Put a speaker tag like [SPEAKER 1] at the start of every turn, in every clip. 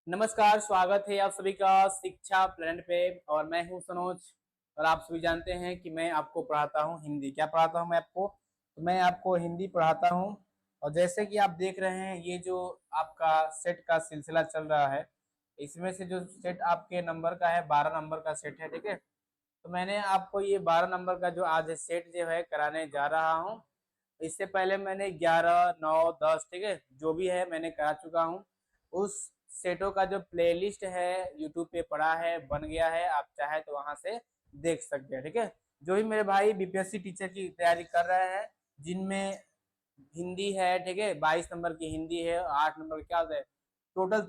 [SPEAKER 1] नमस्कार, स्वागत है आप सभी का शिक्षा प्लेनेट पे। और मैं हूं सनोज। और आप सभी जानते हैं कि मैं आपको पढ़ाता हूं हिंदी। क्या पढ़ाता हूं मैं आपको? तो मैं आपको हिंदी पढ़ाता हूं। और जैसे कि आप देख रहे हैं, ये जो आपका सेट का सिलसिला चल रहा है, इसमें से जो सेट आपके नंबर का है 12 नंबर का सेट है, ठीक है। तो मैंने आपको ये 12 नंबर का जो आज सेट जो है कराने जा रहा हूँ। इससे पहले मैंने 11, 9, 10, ठीक है, जो भी है मैंने करा चुका हूँ। उस सेटों का जो प्लेलिस्ट है यूट्यूब पे पड़ा है, बन गया है, आप चाहे तो वहां से देख सकते हैं, ठीक है। जो भी मेरे भाई बीपीएससी टीचर की तैयारी कर रहे हैं, जिनमें हिंदी है, ठीक है, 22 नंबर की हिंदी है, 8 नंबर क्या होता है, टोटल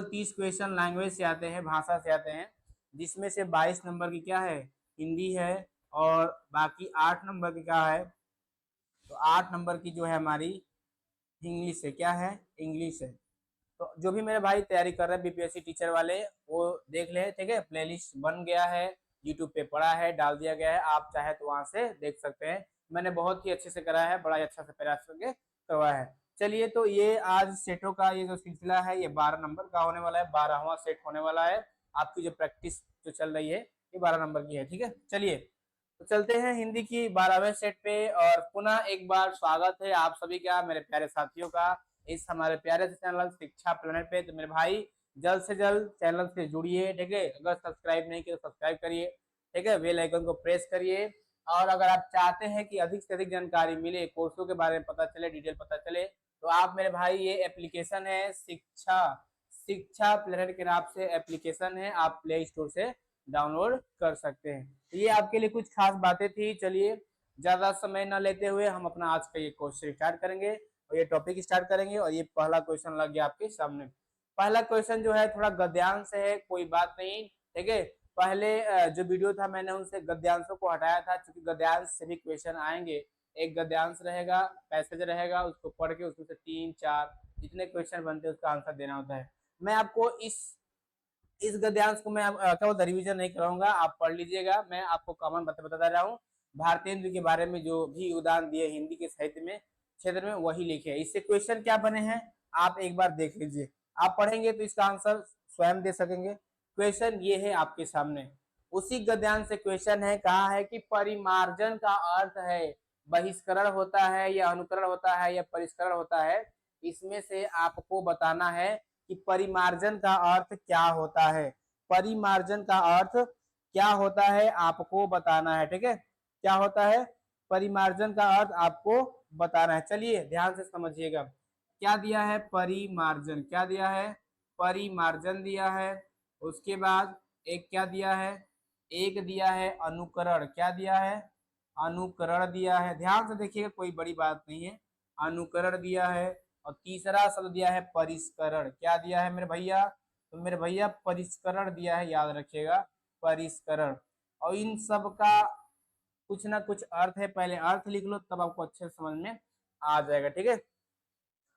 [SPEAKER 1] 30 क्वेश्चन लैंग्वेज से आते हैं, भाषा से आते हैं, जिसमें से 22 नंबर की क्या है, हिंदी है। और बाकी 8 नंबर की क्या है, तो 8 नंबर की जो है हमारी इंग्लिश है, क्या है, इंग्लिश है। तो जो भी मेरे भाई तैयारी कर रहे हैं बीपीएससी टीचर वाले, वो देख ले, ठीक है। प्लेलिस्ट बन गया है, यूट्यूब पे पड़ा है, डाल दिया गया है, आप चाहे तो वहां से देख सकते हैं। मैंने बहुत ही अच्छे से कराया है, बड़ा ही अच्छा से प्रयास करके करवाया है। चलिए, तो ये आज सेटों का ये जो सिलसिला है, ये 12 नंबर का होने वाला है, 12वां सेट होने वाला है। आपकी जो प्रैक्टिस जो चल रही है, ये 12 नंबर की है, ठीक है। चलिए, तो चलते हैं हिंदी की 12वें सेट पे। और पुनः एक बार स्वागत है आप सभी का, मेरे प्यारे साथियों का, इस हमारे प्यारे से चैनल शिक्षा प्लेनेट पे। तो मेरे भाई, जल्द से जल्द चैनल से जुड़िए, ठीक है। अगर सब्सक्राइब नहीं किया तो सब्सक्राइब करिए, ठीक है, बेल आइकन को प्रेस करिए। और अगर आप चाहते हैं कि अधिक से अधिक जानकारी मिले, कोर्सों के बारे में पता चले, डिटेल पता चले, तो आप मेरे भाई, ये एप्लीकेशन है शिक्षा शिक्षा प्लेनेट के नाम से एप्लीकेशन है, आप प्ले स्टोर से डाउनलोड कर सकते हैं। तो ये आपके लिए कुछ खास बातें थी। चलिए, ज्यादा समय न लेते हुए हम अपना आज का ये क्वेश्चन स्टार्ट करेंगे, और ये टॉपिक स्टार्ट करेंगे। और ये पहला क्वेश्चन लग गया आपके सामने। पहला क्वेश्चन जो है थोड़ा गद्यांश है, कोई बात नहीं, ठीक है। पहले जो वीडियो था, मैंने उनसे गद्यांशों को हटाया था, क्योंकि गद्यांश से भी क्वेश्चन आएंगे। एक गद्यांश रहेगा, पैसेज रहेगा, उसको पढ़ के उसमें से 3, 4 जितने क्वेश्चन बनते हैं उसका आंसर देना होता है। मैं आपको इस गद्यांश को मैं क्या बोलता, रिविजन नहीं कराऊंगा, आप पढ़ लीजिएगा। मैं आपको कॉमन बता रहा हूँ। भारतेंदु के बारे में जो भी योगदान दिए हिंदी के साहित्य में क्षेत्र में, वही लिखे। इससे क्वेश्चन क्या बने हैं, आप एक बार देख लीजिए। आप पढ़ेंगे तो इसका आंसर स्वयं दे सकेंगे। क्वेश्चन ये है आपके सामने, उसी गद्यांश से क्वेश्चन है। कहा है कि परिमार्जन का अर्थ है बहिष्करण होता है, या अनुकरण होता है, या परिष्करण होता है। इसमें से आपको बताना है कि परिमार्जन का अर्थ क्या होता है। परिमार्जन का अर्थ क्या होता है आपको बताना है, ठीक है। क्या होता है परिमार्जन का अर्थ, आपको बताना है। चलिए ध्यान से समझिएगा। क्या दिया है, परिमार्जन क्या दिया है, परिमार्जन दिया है। उसके बाद एक क्या दिया है, एक दिया है अनुकरण। क्या दिया है, अनुकरण दिया है। ध्यान से देखिएगा, कोई बड़ी बात नहीं है। अनुकरण दिया है। और तीसरा शब्द दिया है परिष्करण। क्या दिया है मेरे भैया, तो मेरे भैया परिष्करण दिया है, याद रखिएगा, परिष्करण। और इन सब का कुछ ना कुछ अर्थ है, पहले अर्थ लिख लो, तब आपको अच्छे समझ में आ जाएगा, ठीक है।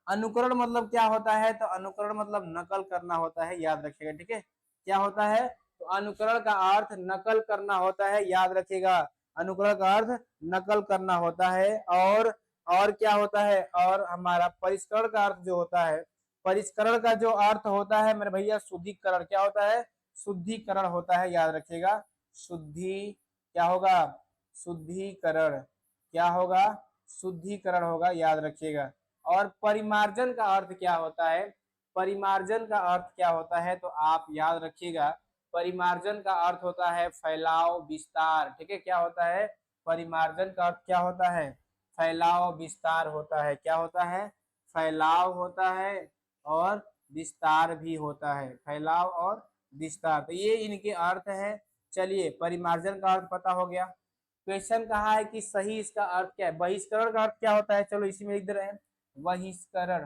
[SPEAKER 1] अनुकरण मतलब क्या होता है, तो अनुकरण मतलब नकल करना होता है, याद रखिएगा, ठीक है। क्या होता है, तो अनुकरण का अर्थ नकल करना होता है, याद रखिएगा। अनुकरण का अर्थ नकल करना होता है। और क्या होता है, और हमारा परिष्करण का अर्थ जो होता है, परिष्करण का जो अर्थ होता है मेरे भैया, शुद्धिकरण। क्या होता है, शुद्धिकरण होता है, याद रखिएगा। शुद्धि क्या होगा, शुद्धिकरण। क्या होगा, शुद्धिकरण होगा, याद रखिएगा। और परिमार्जन का अर्थ क्या होता है, परिमार्जन का अर्थ क्या होता है, तो आप याद रखिएगा। परिमार्जन का अर्थ होता है फैलाव, विस्तार, ठीक है। क्या होता है, परिमार्जन का अर्थ क्या होता है, फैलाव विस्तार होता है। क्या होता है, फैलाव होता है, और विस्तार भी होता है, फैलाव और विस्तार। तो ये इनके अर्थ है। चलिए, परिमार्जन का अर्थ पता हो गया। क्वेश्चन कहा है कि सही इसका अर्थ क्या है, बहिष्करण का अर्थ क्या होता है, चलो इसी में लिख दे रहे हैं। बहिष्करण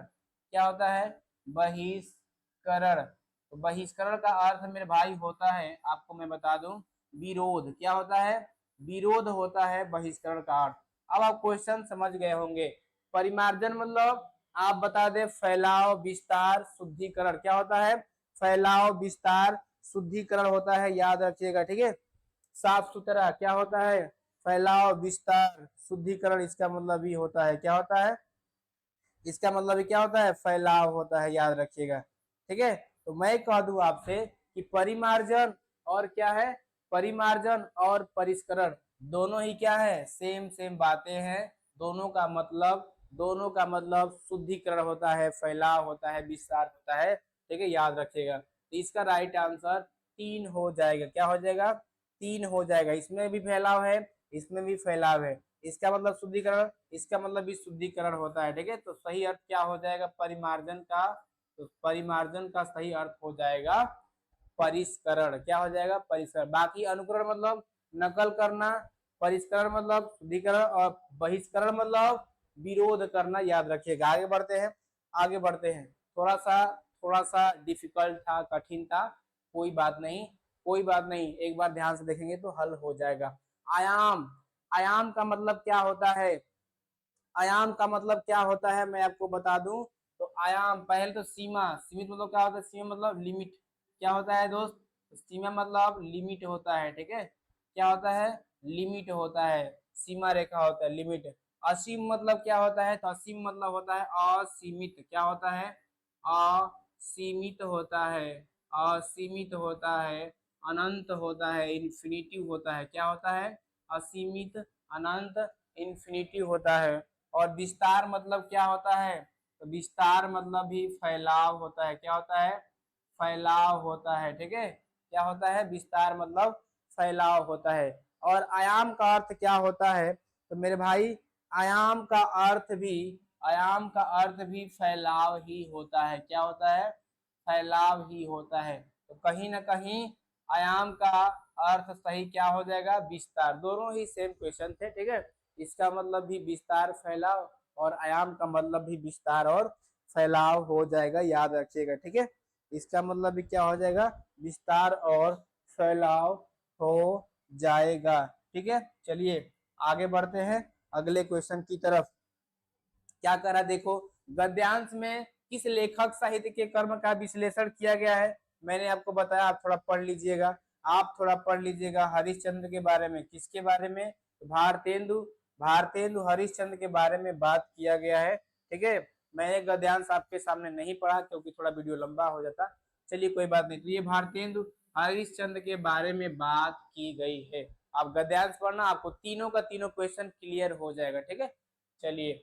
[SPEAKER 1] क्या होता है, बहिष्करण। तो बहिष्करण का अर्थ मेरे भाई होता है, आपको मैं बता दूं, विरोध। क्या होता है, विरोध होता है बहिष्करण का अर्थ। अब आप क्वेश्चन समझ गए होंगे। परिमार्जन मतलब आप बता दे, फैलाव, विस्तार, शुद्धिकरण। क्या होता है, फैलाव, विस्तार, शुद्धिकरण होता है, याद रखिएगा, ठीक है। साफ सुथरा क्या होता है, फैलाव, विस्तार, शुद्धिकरण। इसका मतलब भी होता है, क्या होता है, इसका मतलब क्या होता है, फैलाव होता है, याद रखिएगा, ठीक है। तो मैं कह दूं आपसे कि परिमार्जन और क्या है, परिमार्जन और परिष्करण दोनों ही क्या है, सेम सेम बातें हैं। दोनों का मतलब शुद्धिकरण होता है, फैलाव होता है, विस्तार होता है। ठीक है, याद रखिएगा। तो इसका राइट आंसर 3 हो जाएगा। क्या हो जाएगा, 3 हो जाएगा। इसमें भी फैलाव है, इसमें भी फैलाव है। इसका मतलब शुद्धिकरण, इसका मतलब भी शुद्धिकरण होता है। ठीक है, तो सही अर्थ क्या हो जाएगा परिमार्जन का, तो परिमार्जन का सही अर्थ हो जाएगा परिष्करण। क्या हो जाएगा, परिष्करण। बाकी अनुकरण मतलब नकल करना, परिष्करण मतलब शुद्धिकरण, और बहिष्करण मतलब विरोध करना। याद रखिएगा। आगे बढ़ते हैं, आगे बढ़ते हैं। थोड़ा सा डिफिकल्ट था, कठिन था, कोई बात नहीं, कोई बात नहीं, एक बार ध्यान से देखेंगे तो हल हो जाएगा। आयाम, आयाम का मतलब क्या होता है, आयाम का मतलब क्या होता है मैं आपको बता दूं। तो आयाम, पहले तो सीमा, सीमित मतलब क्या होता है, सीमा मतलब लिमिट। क्या होता है दोस्त, सीमा मतलब लिमिट होता है। ठीक है, क्या होता है, लिमिट होता है, सीमा रेखा होता है, लिमिट। असीम मतलब क्या होता है, तो असीम मतलब होता है असीमित। क्या होता है, असीमित होता है, असीमित होता है, अनंत होता है, इन्फिनिटिव होता है। क्या होता है, असीमित, अनंत, इन्फिनिटिव होता है। और विस्तार मतलब क्या होता है, तो विस्तार मतलब भी फैलाव होता है। क्या होता है, फैलाव होता है। ठीक है, क्या होता है, विस्तार मतलब फैलाव होता है। और आयाम का अर्थ क्या होता है, तो मेरे भाई आयाम का अर्थ भी, आयाम का अर्थ भी फैलाव ही होता है। क्या होता है, फैलाव ही होता है। तो कहीं ना कहीं आयाम का अर्थ सही क्या हो जाएगा, विस्तार। दोनों ही सेम क्वेश्चन थे। ठीक है, इसका मतलब भी विस्तार फैलाव, और आयाम का मतलब भी विस्तार और फैलाव हो जाएगा। याद रखिएगा। ठीक है, इसका मतलब भी क्या हो जाएगा, विस्तार और फैलाव हो जाएगा। ठीक है, चलिए आगे बढ़ते हैं अगले क्वेश्चन की तरफ। क्या करा देखो, गद्यांश में किस लेखक साहित्य के कर्म का विश्लेषण किया गया है। मैंने आपको बताया, आप थोड़ा पढ़ लीजिएगा, आप थोड़ा पढ़ लीजिएगा हरिश्चंद्र के बारे में। किसके बारे में, भारतेंदु, भारतेंदु हरिश्चंद्र के बारे में बात किया गया है। ठीक है, मैंने गद्यांश आपके सामने नहीं पढ़ा क्योंकि थोड़ा वीडियो लंबा हो जाता। चलिए कोई बात नहीं। तो ये भारतेंदु हरिश्चंद्र के बारे में बात की गई है। आप गद्यांश पढ़ना, आपको तीनों का तीनों क्वेश्चन क्लियर हो जाएगा। ठीक है, चलिए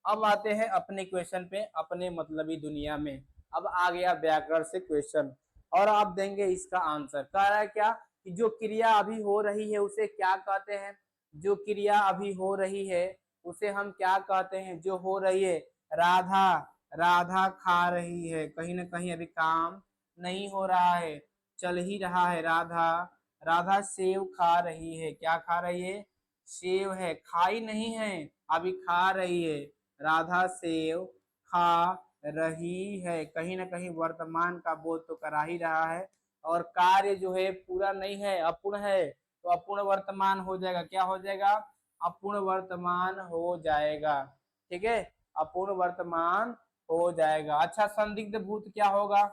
[SPEAKER 1] अब आते हैं अपने क्वेश्चन पे, अपने मतलबी दुनिया में। अब आ गया व्याकरण से क्वेश्चन, और आप देंगे इसका आंसर। कह रहा है क्या, कि जो क्रिया अभी हो रही है उसे क्या कहते हैं, जो क्रिया अभी हो रही है उसे हम क्या कहते हैं, जो हो रही है। राधा, राधा खा रही है, कहीं ना कहीं अभी काम नहीं हो रहा है, चल ही रहा है। राधा, राधा सेव खा रही है। क्या खा रही है, सेव है, खाई नहीं है, अभी खा रही है। राधा सेव खा रही है, कहीं ना कहीं वर्तमान का बोध तो करा ही रहा है। और कार्य जो है पूरा नहीं है, अपूर्ण है, तो अपूर्ण वर्तमान हो जाएगा। क्या हो जाएगा, अपूर्ण वर्तमान हो जाएगा। ठीक है, अपूर्ण वर्तमान हो जाएगा। अच्छा, संदिग्ध भूत क्या होगा,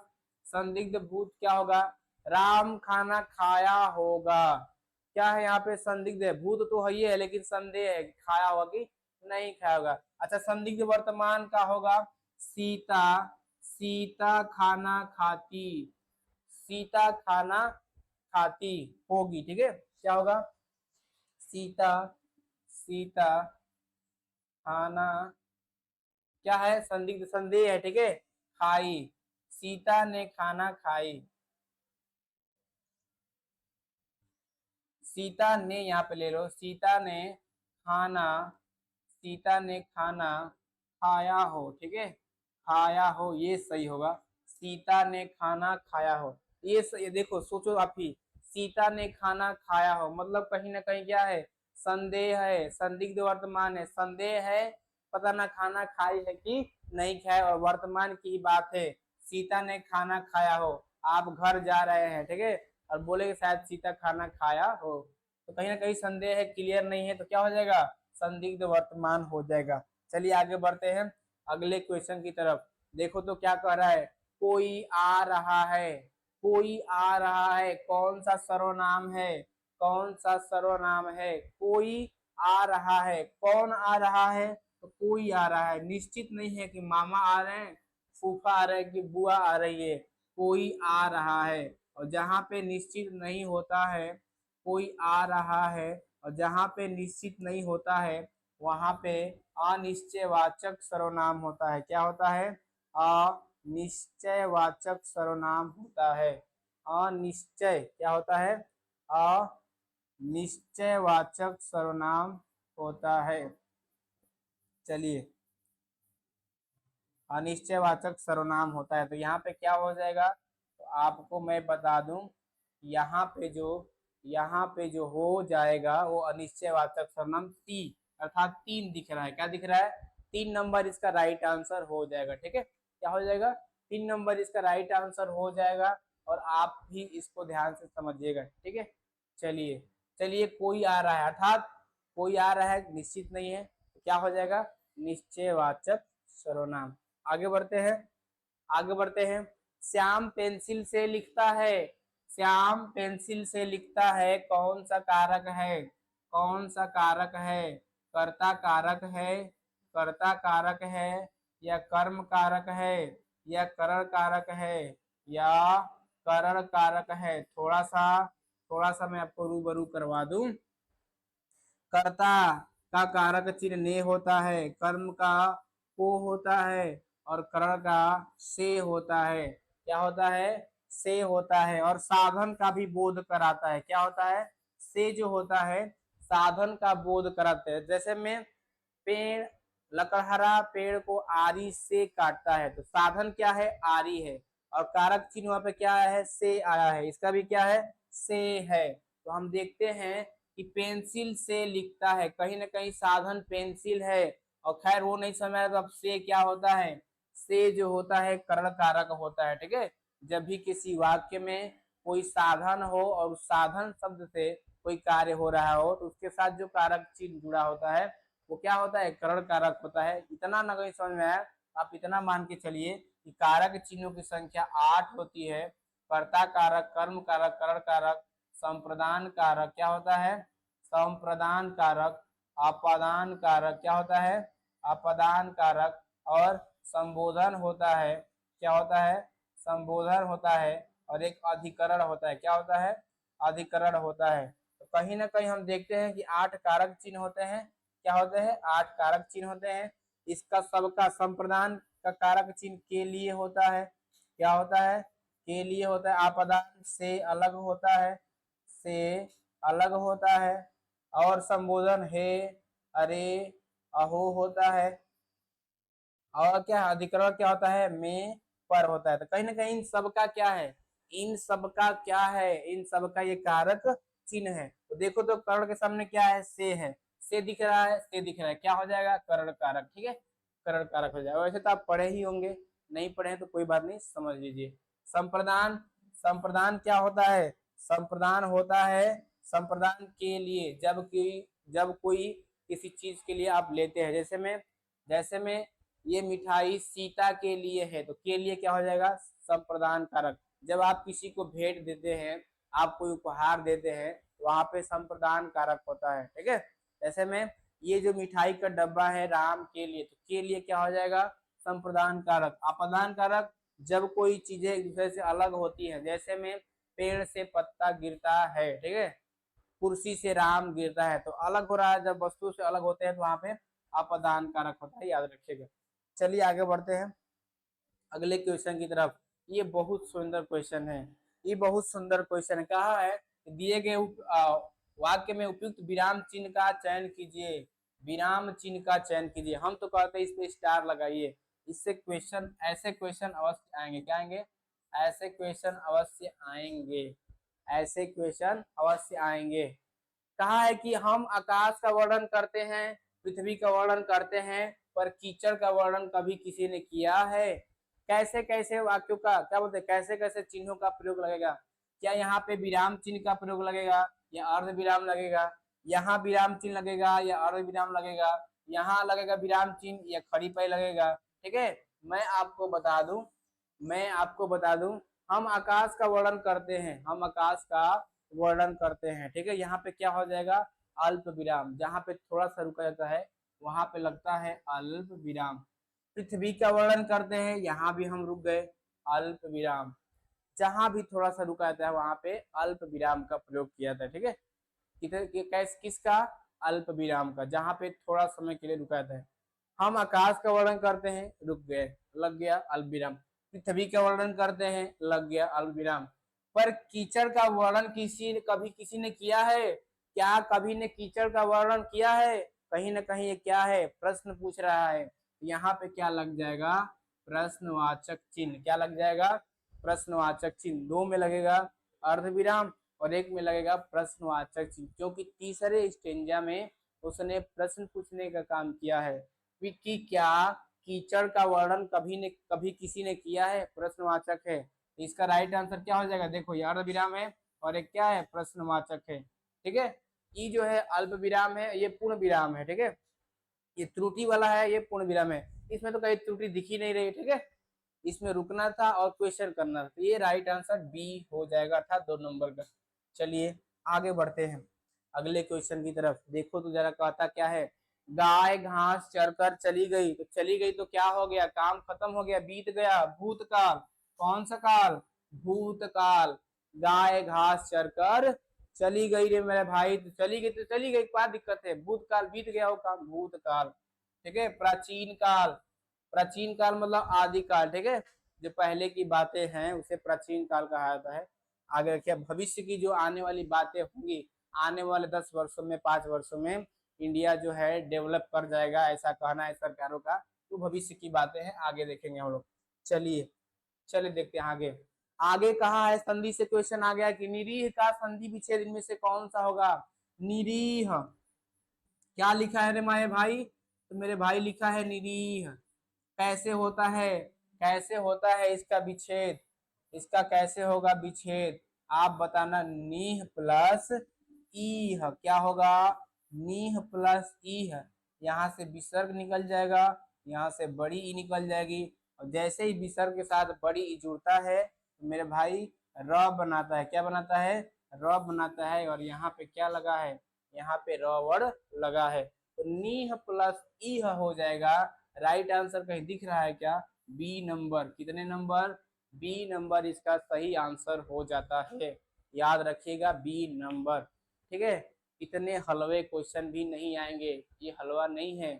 [SPEAKER 1] संदिग्ध भूत क्या होगा, राम खाना खाया होगा। क्या है यहाँ पे, संदिग्ध है, भूत तो है ही है, लेकिन संदेह है खाया होगा कि नहीं खाया होगा। अच्छा, संदिग्ध वर्तमान का होगा, सीता, सीता खाना खाती, सीता खाना खाती होगी। ठीक है, क्या होगा, सीता, सीता खाना, क्या है, संदिग्ध संदेह है। ठीक है, खाई, सीता ने खाना खाई, सीता ने यहाँ पे ले लो, सीता ने खाना, सीता ने खाना खाया हो। ठीक है, खाया हो ये सही होगा, सीता ने खाना खाया हो, ये सही। देखो सोचो आप ही, सीता ने खाना खाया हो मतलब कहीं ना कहीं क्या है, संदेह है, संदिग्ध वर्तमान है, संदेह है, पता ना खाना खाई है कि नहीं खाया, और वर्तमान की बात है, सीता ने खाना खाया हो। आप घर जा रहे हैं, ठीक है, और बोले कि शायद सीता खाना खाया हो, तो कहीं ना कहीं संदेह है, क्लियर नहीं है, तो क्या हो जाएगा, संदिग्ध वर्तमान हो जाएगा। चलिए आगे बढ़ते हैं अगले क्वेश्चन की तरफ। देखो तो क्या कह रहा है, कोई आ रहा है, कोई आ रहा है, कौन सा सर्वनाम है, कौन सा सर्वनाम है, कोई आ रहा है, कौन आ रहा है, तो कोई आ रहा है। निश्चित नहीं है कि मामा आ रहे हैं, फूफा आ रहे हैं कि बुआ आ रही है, कोई आ रहा है। और जहां पे निश्चित नहीं होता है, कोई आ रहा है, और जहां पे निश्चित नहीं होता है वहां पे अनिश्चयवाचक सर्वनाम होता है। क्या होता है? अनिश्चयवाचक सर्वनाम होता है। अनिश्चय क्या होता है? अनिश्चयवाचक सर्वनाम होता है। चलिए, अनिश्चयवाचक सर्वनाम होता है। तो यहाँ पे क्या हो जाएगा? तो आपको मैं बता दूं, यहाँ पे जो हो जाएगा वो अनिश्चयवाचक सर्वनाम ती, अर्थात तीन दिख रहा है। क्या दिख रहा है? 3 नंबर इसका राइट आंसर हो जाएगा। ठीक है, क्या हो जाएगा? 3 नंबर इसका राइट आंसर हो जाएगा। और आप भी इसको ध्यान से समझिएगा। ठीक है, चलिए चलिए, कोई आ रहा है, अर्थात कोई आ रहा है, निश्चित नहीं है, तो क्या हो जाएगा? निश्चयवाचक सर्वनाम। आगे बढ़ते हैं, आगे बढ़ते हैं। श्याम पेंसिल से लिखता है। श्याम पेंसिल से लिखता है, कौन सा कारक है? कौन सा कारक है? कर्ता कारक है, कर्ता कारक है, या कर्म कारक है, या करण कारक है, या करण कारक है? थोड़ा सा मैं आपको रूबरू करवा दूं। कर्ता का कारक चिन्ह ने होता है, कर्म का को होता है, और करण का से होता है। क्या होता है? से होता है। और साधन का भी बोध कराता है। क्या होता है? से जो होता है साधन का बोध कराते हैं। जैसे में पेड़, लकड़हरा पेड़ को आरी से काटता है, तो साधन क्या है? आरी है। और कारक चिन्ह वहां पे क्या है? से आया है, इसका भी क्या है? से है। तो हम देखते हैं कि पेंसिल से लिखता है, कहीं ना कहीं साधन पेंसिल है। और खैर वो नहीं समझ आया तो अब से क्या होता है? से जो होता है करण कारक होता है। ठीक है, जब भी किसी वाक्य में कोई साधन हो और उस साधन शब्द से कोई कार्य हो रहा हो तो उसके साथ जो कारक चिन्ह जुड़ा होता है वो क्या होता है? करण कारक होता है। इतना ना कहीं समझ में आया, आप इतना मान के चलिए कि कारक चिन्हों की संख्या 8 होती है। कर्ता कारक, कर्म कारक, करण कारक, संप्रदान कारक, क्या होता है? संप्रदान कारक, अपादान कारक, क्या होता है? अपादान कारक, और संबोधन होता है। क्या होता है? संबोधन होता है। और एक अधिकरण होता है। क्या होता है? अधिकरण होता है। तो कहीं ना कहीं हम देखते हैं कि 8 कारक चिन्ह होते हैं। क्या होते हैं? 8 कारक चिन्ह होते हैं। इसका सबका संप्रदान का कारक चिन्ह के लिए होता है। क्या होता है? के लिए होता है। अपदान से अलग होता है, से अलग होता है। और संबोधन हे, अरे, अहो होता है। और क्या अधिकरण क्या होता है? में, पर होता है। तो कहीं ना कहीं इन सबका क्या है? इन सबका क्या है? इन सबका ये कारक चिन्ह है। तो देखो तो कर्ण के सामने क्या है? से है, से दिख रहा है, से दिख रहा है, क्या हो जाएगा? कर्ण कारक। ठीक है, कर्ण कारक हो जाएगा। वैसे तो आप पढ़े ही होंगे, नहीं पढ़े हैं तो कोई बात नहीं, समझ लीजिए। संप्रदान, संप्रदान क्या होता है? संप्रदान होता है संप्रदान के लिए, जब कोई किसी चीज के लिए आप लेते हैं। जैसे में ये मिठाई सीता के लिए है, तो के लिए क्या हो जाएगा? संप्रदान कारक। जब आप किसी को भेंट देते हैं, आप कोई उपहार देते हैं, तो वहां पे संप्रदान कारक होता है। ठीक है, ऐसे में ये जो मिठाई का डब्बा है राम के लिए, तो के लिए क्या हो जाएगा? संप्रदान कारक। अपदान कारक, जब कोई चीजें एक दूसरे से अलग होती है, जैसे में पेड़ से पत्ता गिरता है, ठीक है, कुर्सी से राम गिरता है, तो अलग हो रहा है। जब वस्तु से अलग होते हैं तो वहां पे अपदान कारक होता है, याद रखिएगा। चलिए आगे बढ़ते हैं अगले क्वेश्चन की तरफ। ये बहुत सुंदर क्वेश्चन है, ये बहुत सुंदर क्वेश्चन है। कहा है दिए गए वाक्य में उपयुक्त विराम चिन्ह का चयन कीजिए। विराम चिन्ह का चयन कीजिए। हम तो कहते हैं इस पे स्टार लगाइए। इससे क्वेश्चन, ऐसे क्वेश्चन अवश्य आएंगे। क्या आएंगे? ऐसे क्वेश्चन अवश्य आएंगे, ऐसे क्वेश्चन अवश्य आएंगे। कहा है कि हम आकाश का वर्णन करते हैं, पृथ्वी का वर्णन करते हैं, पर कीचड़ का वर्णन कभी किसी ने किया है? कैसे कैसे वाक्यों का क्या बोलते हैं, कैसे कैसे चिन्हों का प्रयोग लगेगा? क्या यहाँ पे विराम चिन्ह का प्रयोग लगेगा या अर्ध विराम लगेगा? यहाँ विराम चिन्ह लगेगा या अर्ध विराम लगेगा? यहाँ लगेगा विराम चिन्ह या खड़ी पाई लगेगा? ठीक है, मैं आपको बता दूं, मैं आपको बता दूं, हम आकाश का वर्णन करते हैं, हम आकाश का वर्णन करते हैं। ठीक है, यहाँ पे क्या हो जाएगा? अल्प विराम। जहाँ पे थोड़ा सा रुका जाता है वहां पे लगता है अल्प विराम। पृथ्वी का वर्णन करते हैं, यहाँ भी हम रुक गए, अल्प विराम। जहां भी थोड़ा सा रुका जाता है वहां पे अल्प विराम का प्रयोग किया जाता है। ठीक है, किसका? अल्प विराम का, जहां पे थोड़ा समय के लिए रुका जाता है। हम आकाश का वर्णन करते हैं, रुक गए, लग गया अल्प विराम। पृथ्वी का वर्णन करते हैं, लग गया अल्प विराम। पर कीचड़ का वर्णन कभी किसी ने किया है क्या? कभी ने कीचड़ का वर्णन किया है? कहीं ना कहीं ये क्या है, प्रश्न पूछ रहा है। यहाँ पे क्या लग जाएगा? प्रश्नवाचक चिन्ह। क्या लग जाएगा? प्रश्नवाचक चिन्ह। दो में लगेगा अर्धविराम और एक में लगेगा प्रश्नवाचक चिन्ह, क्योंकि तीसरे स्टेंजा में उसने प्रश्न पूछने का काम किया है कि क्या कीचड़ का वर्णन कभी किसी ने किया है? प्रश्नवाचक है। इसका राइट आंसर क्या हो जाएगा? देखो ये अर्धविराम है और एक क्या है? प्रश्नवाचक है। ठीक है, ई जो है अल्प विराम है, ये पूर्ण विराम है। ठीक है, ये त्रुटि वाला है, ये पूर्ण विराम है। इसमें तो कहीं त्रुटि दिख ही नहीं रही। ठीक है, इसमें रुकना था और क्वेश्चन करना था, तो ये राइट आंसर बी हो जाएगा, अर्थात 2 नंबर का। चलिए आगे बढ़ते हैं अगले क्वेश्चन की तरफ। देखो तो जरा कहता क्या है, गाय घास चरकर चली गई। तो चली गई तो क्या हो गया? काम खत्म हो गया, बीत गया, भूतकाल। कौन सा काल? भूतकाल। गाय घास चरकर चली गई रे मेरे भाई, तो चली गई तो चली गई, क्या दिक्कत है? भूतकाल, बीत गया वो काम, भूतकाल। ठीक है, प्राचीन काल। प्राचीन काल मतलब आदिकाल। ठीक है, जो पहले की बातें हैं उसे प्राचीन काल कहा जाता है। आगे रखिए, भविष्य की जो आने वाली बातें होंगी, आने वाले 10 वर्षों में, 5 वर्षों में इंडिया जो है डेवलप कर जाएगा, ऐसा कहना है सरकारों का। तो भविष्य की बातें हैं, आगे देखेंगे हम लोग। चलिए देखते हैं आगे। आगे कहा है, संधि से क्वेश्चन आ गया कि निरीह का संधि विच्छेद इनमें से कौन सा होगा? निरीह। क्या लिखा है रे माए भाई? तो मेरे भाई लिखा है निरीह। कैसे होता है? कैसे होता है इसका विच्छेद? इसका कैसे होगा विच्छेद? आप बताना। नीह प्लस ईह क्या होगा? नीह प्लस ईह। यहाँ से विसर्ग निकल जाएगा, यहाँ से बड़ी ई निकल जाएगी, और जैसे ही विसर्ग के साथ बड़ी ई जुड़ता है तो मेरे भाई र बनाता है। क्या बनाता है? र बनाता है। और यहाँ पे क्या लगा है? यहाँ पे र वर्ड लगा है, तो नीह प्लस ईह हो जाएगा। राइट आंसर कहीं दिख रहा है क्या? B number. कितने नंबर? बी नंबर इसका सही आंसर हो जाता है। याद रखिएगा, बी नंबर। ठीक है, इतने हलवे क्वेश्चन भी नहीं आएंगे, ये हलवा नहीं है।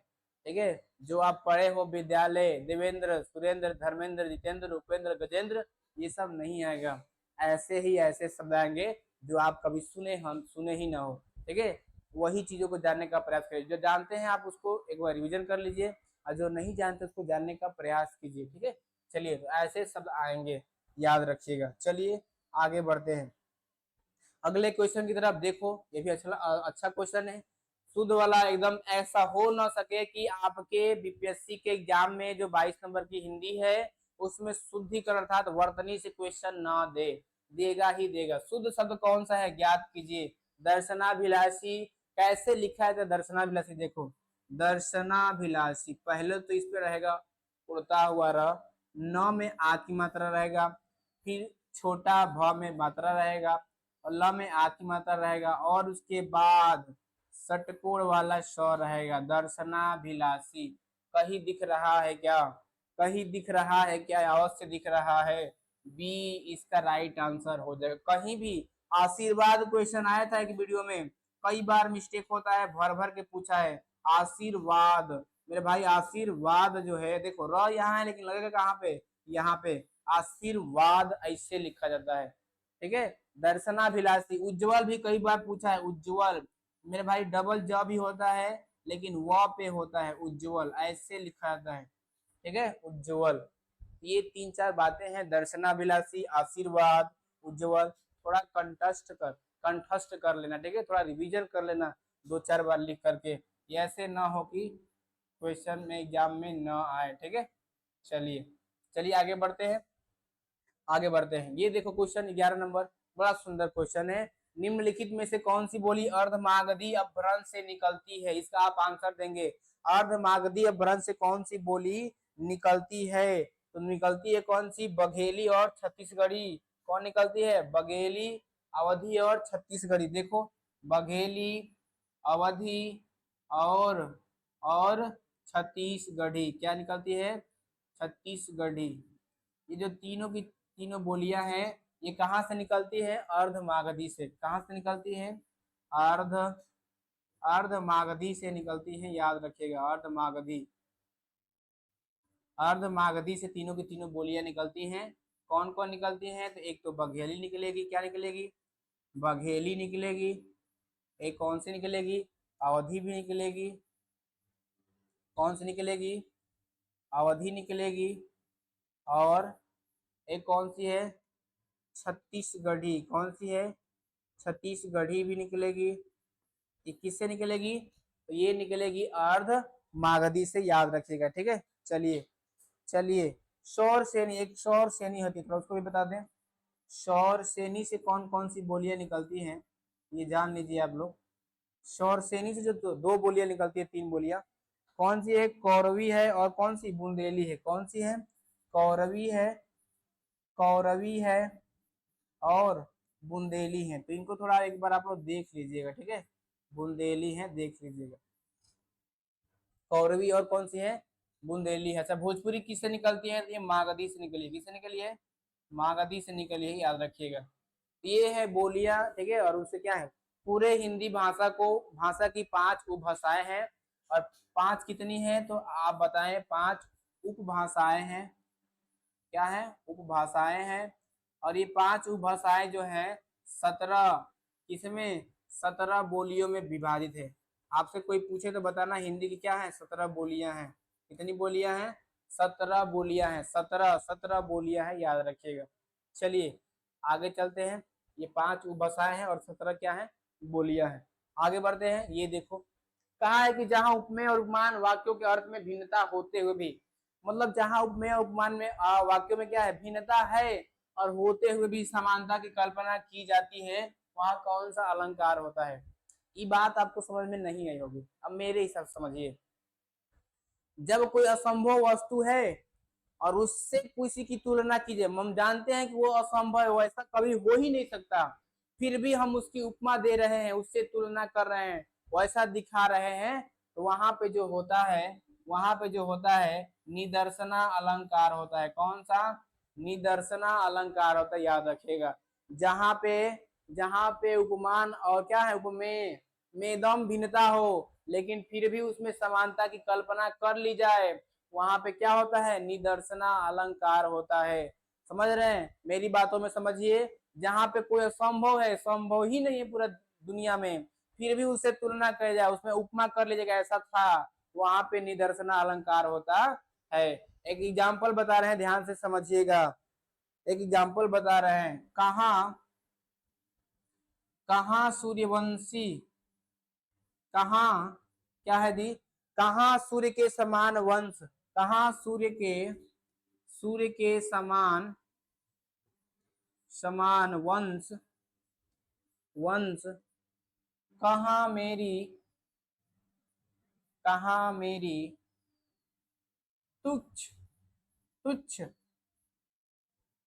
[SPEAKER 1] ठीक है, जो आप पढ़े हो विद्यालय, देवेंद्र, सुरेंद्र, धर्मेंद्र, जितेंद्र, उपेंद्र, गजेंद्र, ये सब नहीं आएगा। ऐसे ही ऐसे शब्द आएंगे जो आप कभी सुने ही ना हो। ठीक है, वही चीजों को जानने का प्रयास करिए। जो जानते हैं आप उसको एक बार रिविजन कर लीजिए, और जो नहीं जानते उसको जानने का प्रयास कीजिए। ठीक है, चलिए तो ऐसे शब्द आएंगे, याद रखिएगा। चलिए आगे बढ़ते हैं अगले क्वेश्चन की तरफ। देखो ये भी अच्छा क्वेश्चन है, शुद्ध वाला एकदम। ऐसा हो ना सके कि आपके बीपीएससी के एग्जाम में जो 22 नंबर की हिंदी है उसमें शुद्धिकरण अर्थात वर्तनी से क्वेश्चन ना दे, देगा ही देगा। शुद्ध शब्द कौन सा है? ज्ञात कीजिए। दर्शनाभिलाषी। कैसे लिखा है दर्शनाभिलाषी? देखो, दर्शनाभिलाषी पहले तो इस पे रहेगा उड़ता हुआ र, न में आ की मात्रा रहेगा, फिर छोटा भ में मात्रा रहेगा, और ल में आ की मात्रा रहेगा, और उसके बाद षटकोण वाला श रहेगा। दर्शनाभिलाषी। कहीं दिख रहा है क्या? कहीं दिख रहा है क्या? अवश्य दिख रहा है। बी इसका राइट आंसर हो जाएगा। कहीं भी आशीर्वाद क्वेश्चन आया था एक वीडियो में, कई बार मिस्टेक होता है, भर भर के पूछा है। आशीर्वाद मेरे भाई, आशीर्वाद जो है, देखो र यहाँ है लेकिन लगेगा कहाँ पे? यहाँ पे। आशीर्वाद ऐसे लिखा जाता है। ठीक है, दर्शनाभिलाषी। उज्जवल भी कई बार पूछा है, उज्जवल मेरे भाई डबल ज भी होता है लेकिन व पे होता है, उज्जवल ऐसे लिखा जाता है। ठीक है, उज्जवल। ये 3-4 बातें हैं, दर्शनाभिलाषी, आशीर्वाद, उज्जवल। थोड़ा कंठस्थ कर लेना। ठीक है, थोड़ा रिवीजन कर लेना 2-4 बार लिख करके, ऐसे ना हो कि क्वेश्चन में एग्जाम में न आए। ठीक है, चलिए आगे बढ़ते हैं। ये देखो क्वेश्चन 11 नंबर, बड़ा सुंदर क्वेश्चन है। निम्नलिखित में से कौन सी बोली अर्धमागधी अपभ्रंश से निकलती है? इसका आप आंसर देंगे। अर्धमागधी अपभ्रंश से कौन सी बोली निकलती है? तो निकलती है कौन सी? बघेली और छत्तीसगढ़ी। कौन निकलती है? बघेली, अवधी और छत्तीसगढ़ी। देखो, बघेली, अवधी और छत्तीसगढ़ी। क्या निकलती है? छत्तीसगढ़ी। ये जो तीनों की तीनों बोलियां हैं ये कहाँ से निकलती है? अर्धमागधी से। कहाँ से निकलती है? अर्ध अर्धमागधी से निकलती है, याद रखिएगा, अर्धमागधी। अर्धमागधी से तीनों की तीनों बोलियां निकलती हैं। कौन कौन निकलती हैं? तो एक तो बघेली निकलेगी। क्या निकलेगी? बघेली निकलेगी। एक कौन सी निकलेगी? अवधी भी निकलेगी। कौन सी निकलेगी? अवधी निकलेगी। और एक कौन सी है? छत्तीसगढ़ी। कौन सी है? छत्तीसगढ़ी भी निकलेगी। ये किससे निकलेगी? तो ये निकलेगी अर्ध मागधी से, याद रखिएगा, ठीक है। चलिए चलिए, शौर सेनी, एक शौर सेनी होती है, तो उसको भी बता दें। शौर सेनी से कौन कौन सी बोलियां निकलती हैं, ये जान लीजिए आप लोग। शौर सेनी से जो दो बोलियां निकलती है, तीन बोलियां, कौन सी है? कौरवी है, और कौन सी? बुंदेली है। कौन सी है? कौरवी है, कौरवी है और बुंदेली है। तो इनको थोड़ा एक बार आप लोग देख लीजिएगा, ठीक है। बुंदेली है, देख लीजिएगा। कौरवी और कौन सी है? बुंदेली है। अच्छा, भोजपुरी किससे निकलती है? ये मागधी से निकली है। किससे निकली है? मागधी से निकली है, याद रखिएगा। ये है बोलियां, ठीक है। और उससे क्या है? पूरे हिंदी भाषा को, भाषा की 5 उपभाषाएं हैं। और 5 कितनी है? तो आप बताएं। 5 उपभाषाएं हैं। क्या है? उपभाषाएं हैं। और ये 5 उपभाषाएं जो है 17, किसमें? 17 बोलियों में विभाजित है। आपसे कोई पूछे तो बताना हिंदी की क्या है? 17 बोलियां हैं। कितनी बोलियां हैं? 17 बोलियां हैं। 17 बोलियां हैं, याद रखिएगा। चलिए आगे चलते हैं। ये 5 उपभाषाएं हैं और 17 क्या है? बोलियां हैं। आगे बढ़ते हैं। ये देखो, कहा है कि जहां उपमेय और उपमान वाक्यों के अर्थ में भिन्नता होते हुए भी, मतलब जहां उपमेय और उपमान में वाक्यों में क्या है? भिन्नता है, और होते हुए भी समानता की कल्पना की जाती है, वहां कौन सा अलंकार होता है? ये बात आपको समझ में नहीं आई होगी, अब मेरे हिसाब से समझिए। जब कोई असंभव वस्तु है और उससे किसी की तुलना कीजिए, हम जानते हैं कि वो असंभव है, वैसा कभी हो ही नहीं सकता, फिर भी हम उसकी उपमा दे रहे हैं, उससे तुलना कर रहे हैं, वैसा दिखा रहे हैं, तो वहां पे जो होता है, वहां पे जो होता है निदर्शना अलंकार होता है। कौन सा? निदर्शना अलंकार होता है, याद रखिएगा। जहां पे उपमान और क्या है? उपमेय में एकदम भिन्नता हो, लेकिन फिर भी उसमें समानता की कल्पना कर ली जाए, वहां पे क्या होता है? निदर्शना अलंकार होता है। समझ रहे हैं? मेरी बातों में समझिए। जहां पे कोई असंभव है, संभव ही नहीं है पूरा दुनिया में, फिर भी उससे तुलना कर जाए, उसमें उपमा कर लीजिएगा ऐसा था, वहां पे निदर्शना अलंकार होता है। एक एग्जाम्पल बता रहे हैं, ध्यान से समझिएगा। एक एग्जाम्पल बता रहे हैं। कहाँ कहाँ सूर्यवंशी, कहाँ क्या है दी? कहाँ सूर्य के समान वंश, कहाँ सूर्य के समान समान वंश वंश, कहाँ मेरी तुच्छ तुच्छ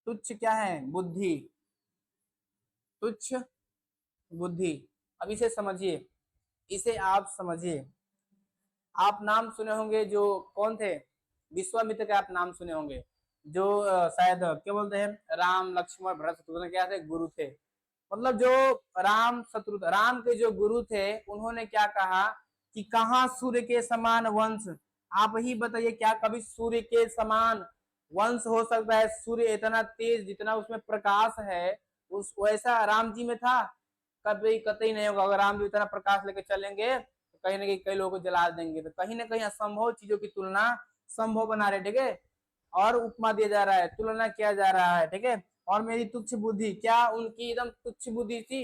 [SPEAKER 1] तुच्छ क्या है? बुद्धि, तुच्छ बुद्धि। अब इसे समझिए, इसे आप समझिए। आप नाम सुने होंगे, जो कौन थे? विश्वामित्र के आप नाम सुने होंगे, जो शायद क्या बोलते हैं, राम लक्ष्मण भरत शत्रुघ्न क्या थे? गुरु थे। मतलब जो राम के जो गुरु थे, उन्होंने क्या कहा कि कहाँ सूर्य के समान वंश। आप ही बताइए, क्या कभी सूर्य के समान वंश हो सकता है? सूर्य इतना तेज, जितना उसमें प्रकाश है, उस वैसा राम जी में था? कभी कतई नहीं होगा। अगर राम जी इतना प्रकाश लेके चलेंगे तो कहीं ना कहीं कई लोगों को जला देंगे। तो कहीं ना कहीं असंभव चीजों की तुलना संभव बना रहे, ठीक है। और उपमा दिया जा रहा है, तुलना किया जा रहा है, ठीक है। और मेरी तुच्छ बुद्धि, क्या उनकी एकदम तुच्छ बुद्धि थी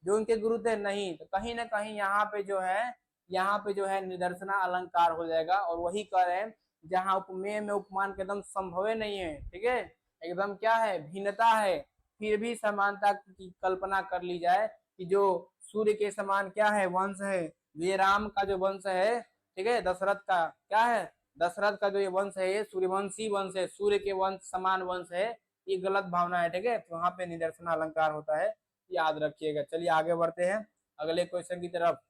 [SPEAKER 1] जो उनके गुरु थे? नहीं। तो कहीं ना कहीं यहाँ पे जो है निदर्शना अलंकार हो जाएगा। और वही कह रहे हैं, जहाँ उपमेय में उपमान के एकदम संभव नहीं है, ठीक है, एकदम क्या है? भिन्नता है, फिर भी समानता की कल्पना कर ली जाए कि जो सूर्य के समान क्या है? वंश है। ये राम का जो वंश है, ठीक है, दशरथ का क्या है? दशरथ का जो ये वंश है, ये सूर्यवंशी वंश है, सूर्य के वंश समान वंश है, ये गलत भावना है, ठीक है। तो वहां पे निदर्शन अलंकार होता है, याद रखिएगा। चलिए आगे बढ़ते हैं अगले क्वेश्चन की तरफ।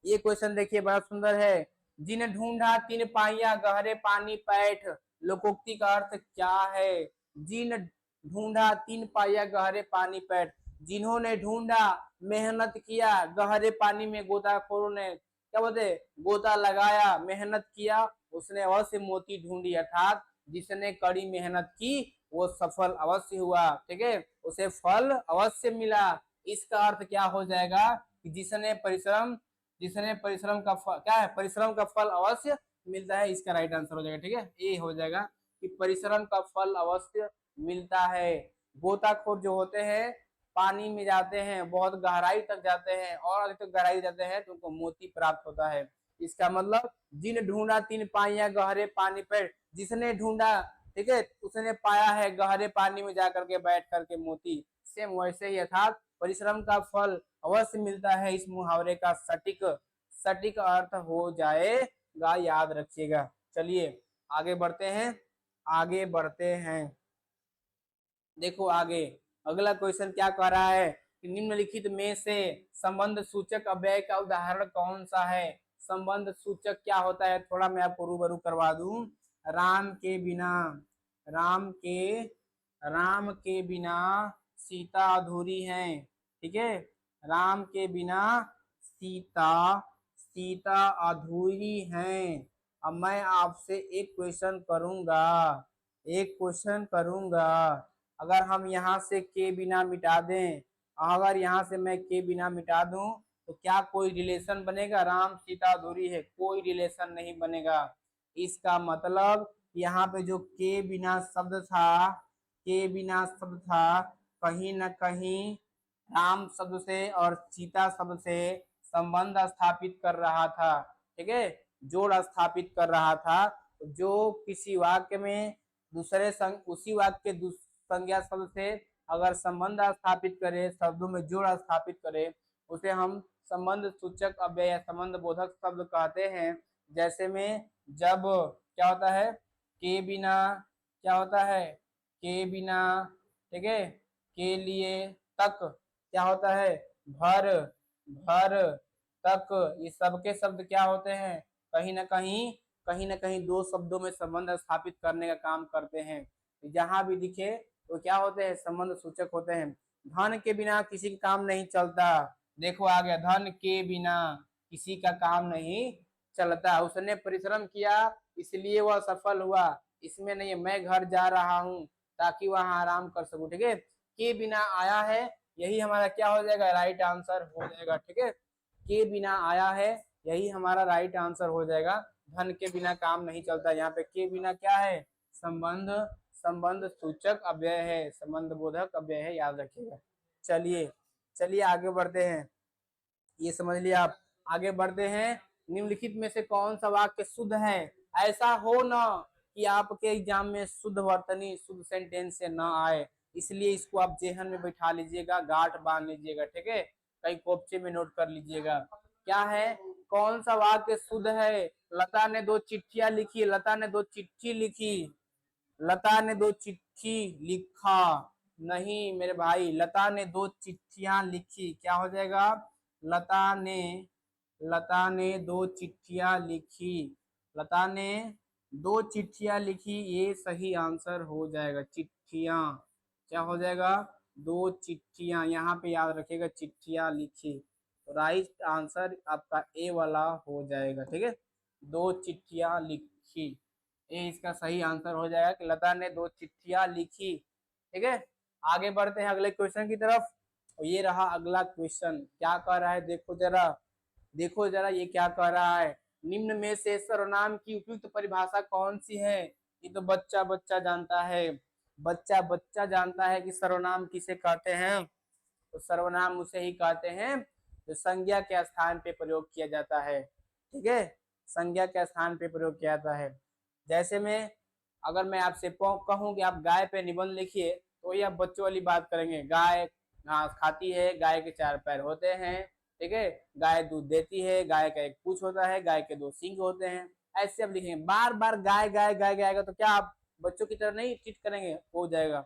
[SPEAKER 1] ये क्वेश्चन देखिए, बड़ा सुंदर है। जिन ढूंढा तीन पाइया गहरे पानी पैठ, लोकोक्ति का अर्थ क्या है? जिन ढूंढा 3 पाया गहरे पानी पर, जिन्होंने ढूंढा मेहनत किया गहरे पानी में, गोताखोरों ने क्या बोलते गोता लगाया मेहनत किया, उसने अवश्य मोती ढूंढी, अर्थात जिसने कड़ी मेहनत की वो सफल अवश्य हुआ, ठीक है, उसे फल अवश्य मिला। इसका अर्थ क्या हो जाएगा कि जिसने परिश्रम का फल क्या है, परिश्रम का फल अवश्य मिलता है, इसका राइट आंसर हो जाएगा, ठीक है, ये हो जाएगा कि परिश्रम का फल अवश्य मिलता है। गोताखोर जो होते हैं पानी में जाते हैं, बहुत गहराई तक जाते हैं और अधिक तक गहराई जाते हैं तो उनको मोती प्राप्त होता है। इसका मतलब जिन ढूंढा 3 पाइयां गहरे पानी पर, जिसने ढूंढा, ठीक है, उसने पाया है गहरे पानी में जाकर के बैठ करके मोती। सेम वैसे ही अर्थात परिश्रम का फल अवश्य मिलता है, इस मुहावरे का सटीक सटीक अर्थ हो जाएगा, याद रखिएगा। चलिए आगे बढ़ते हैं, आगे बढ़ते हैं। देखो आगे अगला क्वेश्चन क्या कह रहा है कि निम्नलिखित में से संबंध सूचक अव्यय का उदाहरण कौन सा है। संबंध सूचक क्या होता है, थोड़ा मैं आपको रूबरू करवा दूं। राम के बिना राम के राम के बिना सीता अधूरी है, ठीक है, राम के बिना सीता सीता अधूरी है। अब मैं आपसे एक क्वेश्चन करूंगा, अगर हम यहाँ से के बिना मिटा दें, अगर यहाँ से मैं के बिना मिटा दूं तो क्या कोई रिलेशन बनेगा, राम सीता अधूरी है, कोई रिलेशन नहीं बनेगा। इसका मतलब यहाँ पे जो के बिना शब्द था, के बिना शब्द था, कहीं ना कहीं राम शब्द से और सीता शब्द से संबंध स्थापित कर रहा था, ठीक है, जोड़ स्थापित कर रहा था। जो किसी वाक्य में दूसरे उसी वाक्य के संज्ञा शब्द से अगर संबंध स्थापित करे, शब्दों में जोड़ स्थापित करे, उसे हम संबंध सूचक अव्यय या संबंध बोधक शब्द कहते हैं। जैसे में जब क्या होता है के बिना, क्या होता है के बिना, ठीक है, के लिए, तक क्या होता है भर, भर तक, ये सबके शब्द क्या होते हैं, कहीं ना कहीं दो शब्दों में संबंध स्थापित करने का काम करते हैं। जहां भी दिखे तो क्या होते हैं, संबंध सूचक होते हैं। धन के बिना किसी का काम नहीं चलता, देखो आ गया, धन के बिना किसी का काम नहीं चलता, उसने परिश्रम किया इसलिए वह सफल हुआ, इसमें नहीं मैं घर जा रहा हूँ ताकि वहां आराम कर सकूं, ठीक है, के बिना आया है, यही हमारा क्या हो जाएगा, राइट आंसर हो जाएगा, ठीक है, के बिना आया है यही हमारा राइट आंसर हो जाएगा। धन के बिना काम नहीं चलता, यहाँ पे के बिना क्या है, संबंध संबंध सूचक अव्यय है, संबंध बोधक अव्यय है, याद रखिएगा। चलिए चलिए आगे बढ़ते हैं, ये समझ लिया आप। आगे बढ़ते हैं, निम्नलिखित में से कौन सा वाक्य शुद्ध है। ऐसा हो ना कि आपके एग्जाम में शुद्ध वर्तनी शुद्ध सेंटेंस से ना आए, इसलिए इसको आप जेहन में बैठा लीजिएगा, गांठ बांध लीजिएगा, ठीक है, कहीं कोपचे में नोट कर लीजिएगा। क्या है, कौन सा वाक्य शुद्ध है। लता ने 2 चिट्ठियां लिखी, लता ने 2 चिट्ठी लिखी, लता ने 2 चिट्ठी लिखा, नहीं मेरे भाई, लता ने 2 चिट्ठियां लिखी, क्या हो जाएगा, लता ने लता ने 2 चिट्ठियां लिखी, लता ने 2 चिट्ठियां लिखी, ये सही आंसर हो जाएगा। चिट्ठियां क्या हो जाएगा, 2 चिट्ठियां, यहाँ पे याद रखिएगा चिट्ठियां लिखी, तो राइट आंसर आपका ए वाला हो जाएगा, ठीक है, 2 चिट्ठियां लिखी, ये इसका सही आंसर हो जाएगा कि लता ने 2 चिट्ठियां लिखी, ठीक है। आगे बढ़ते हैं अगले क्वेश्चन की तरफ, और ये रहा अगला क्वेश्चन, क्या कह रहा है, देखो जरा ये क्या कह रहा है। निम्न में से सर्वनाम की उपयुक्त परिभाषा कौन सी है। ये तो बच्चा बच्चा जानता है, बच्चा बच्चा जानता है कि सर्वनाम किसे कहते हैं, तो सर्वनाम उसे ही कहते हैं जो संज्ञा के स्थान पे प्रयोग किया जाता है, ठीक है, संज्ञा के स्थान पे प्रयोग किया जाता है। जैसे में अगर मैं आपसे कहूं कि आप गाय पे निबंध लिखिए, तो ये आप बच्चों वाली बात करेंगे, गाय घास खाती है, गाय के 4 पैर होते हैं, ठीक है, गाय दूध देती है, गाय का एक पूंछ होता है, गाय के 2 सींग होते हैं, ऐसे आप लिखेंगे, बार बार गाय गाय गाय गाय तो क्या आप बच्चों की तरह नहीं ट्रीट करेंगे, हो जाएगा।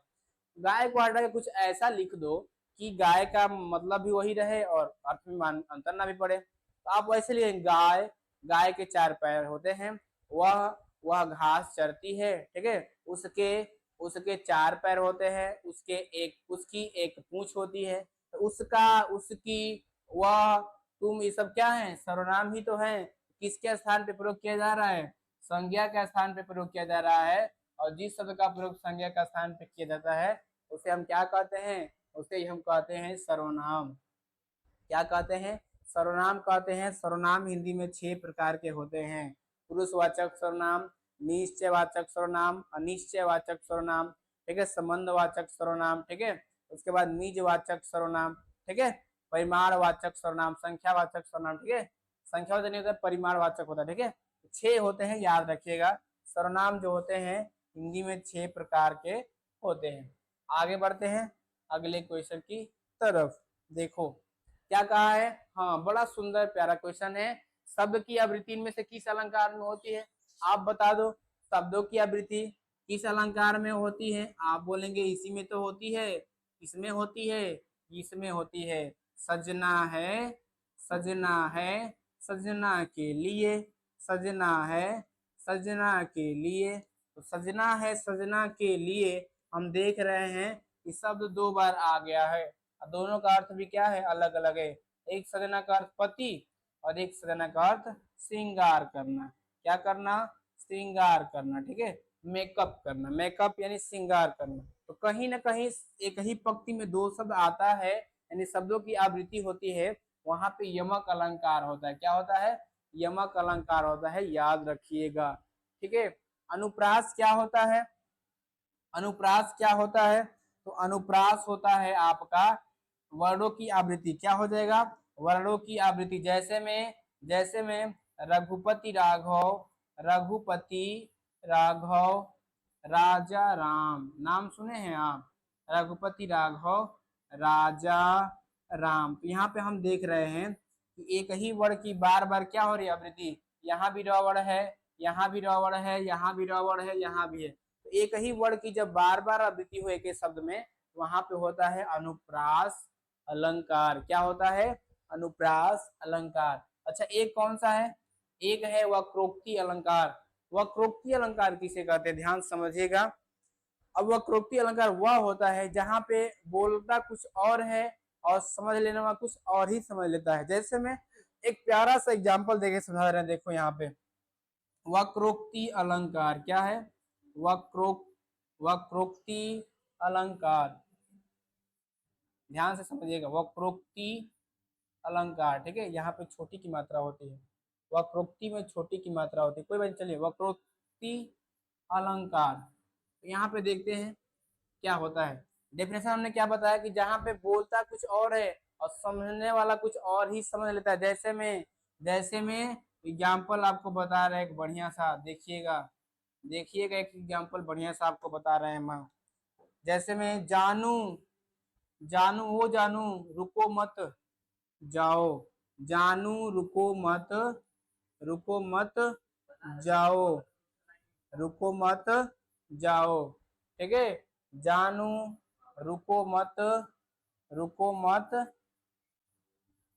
[SPEAKER 1] गाय को हटा के कुछ ऐसा लिख दो कि गाय का मतलब भी वही रहे और अर्थ में अंतर ना भी पड़े, तो आप वैसे लिखेंगे, गाय गाय के 4 पैर होते हैं, वह घास चरती है, ठीक है, उसके उसके 4 पैर होते हैं, उसकी एक पूंछ होती है, तो उसका, उसकी, वह, तुम, ये सब क्या है? सर्वनाम ही तो है। किसके स्थान पे प्रयोग किया जा रहा है? संज्ञा के स्थान पे प्रयोग किया जा रहा है। और जिस शब्द का प्रयोग संज्ञा का स्थान पे किया जाता है उसे हम क्या कहते हैं? उसे हम कहते हैं सर्वनाम। क्या कहते हैं? सर्वनाम कहते हैं। सर्वनाम हिंदी में 6 प्रकार के होते हैं। पुरुषवाचक सर्वनाम, निश्चयवाचक सर्वनाम, अनिश्चयवाचक सर्वनाम, ठीक है, संबंधवाचक सर्वनाम, ठीक है, उसके बाद निजवाचक सर्वनाम, ठीक है, परिमाणवाचक सर्वनाम, संख्यावाचक सर्वनाम, ठीक है, संख्यावाचक नहीं होता, परिमाणवाचक होता है, ठीक है। 6 होते हैं, याद रखिएगा। सर्वनाम जो होते हैं हिंदी में 6 प्रकार के होते हैं। आगे बढ़ते हैं अगले क्वेश्चन की तरफ। देखो क्या कहा है। हाँ, बड़ा सुंदर प्यारा क्वेश्चन है। शब्द की आवृत्ति में से किस अलंकार में होती है? आप बता दो। शब्दों की आवृत्ति किस अलंकार में होती है? आप बोलेंगे इसी में तो होती है। इसमें होती है, इसमें होती है। सजना है, सजना है, सजना के लिए, सजना है, सजना के लिए। तो सजना है, सजना के लिए हम देख रहे हैं कि शब्द 2 बार आ गया है। दोनों का अर्थ भी क्या है? अलग अलग है। एक सजना का अर्थ पति और एक सजना का अर्थ श्रृंगार करना। क्या करना? श्रृंगार करना, ठीक है, मेकअप करना। मेकअप यानी श्रृंगार करना। तो कहीं ना कहीं एक ही पंक्ति में 2 शब्द आता है, यानी शब्दों की आवृत्ति होती है, वहां पे यमक अलंकार होता है। क्या होता है? यमक अलंकार होता है, याद रखिएगा, ठीक है। अनुप्रास क्या होता है? अनुप्रास क्या होता है? तो अनुप्रास होता है आपका वर्णों की आवृत्ति। क्या हो जाएगा? वर्णों की आवृत्ति। जैसे में रघुपति राघव, रघुपति राघव, राजा राम। नाम सुने हैं आप? रघुपति राघव, राजा राम। तो यहाँ पे हम देख रहे हैं कि एक ही वर्ण की बार बार क्या हो रही है? आवृत्ति। यहाँ भी रवण है, यहाँ भी रवण है, यहाँ भी रवण है, यहाँ भी है। तो एक ही वर्ण की जब बार बार आवृत्ति हो एक शब्द में, वहां पे होता है अनुप्रास अलंकार। क्या होता है? अनुप्रास अलंकार। अच्छा, एक कौन सा है? एक है वक्रोक्ति अलंकार। वक्रोक्ति अलंकार किसे कहते हैं? ध्यान समझिएगा। अब वक्रोक्ति अलंकार वह होता है जहां पे बोलता कुछ और है और समझ लेने वाला कुछ और ही समझ लेता है। जैसे में एक प्यारा सा एग्जाम्पल देके समझा रहे हैं। देखो यहाँ पे वक्रोक्ति अलंकार क्या है? वक्रोक्ति अलंकार, ध्यान से समझिएगा। वक्रोक्ति अलंकार, ठीक है, यहाँ पे छोटी की मात्रा होती है। वक्रोक्ति में छोटी की मात्रा होती है, कोई बात नहीं। चलिए, वक्रोक्ति अलंकार, तो यहाँ पे देखते हैं क्या होता है। डेफिनेशन हमने क्या बताया कि जहाँ पे बोलता कुछ और है और समझने वाला कुछ और ही समझ लेता है। जैसे में एग्जाम्पल आपको बता रहे हैं एक बढ़िया सा, देखिएगा देखिएगा, एक एग्जाम्पल बढ़िया सा आपको बता रहे हैं हम। जैसे में जानू, जानू हो, जानू रुको मत जाओ, जानू रुको मत, रुको मत जाओ, रुको मत जाओ, ठीक है। जानू रुको मत, रुको मत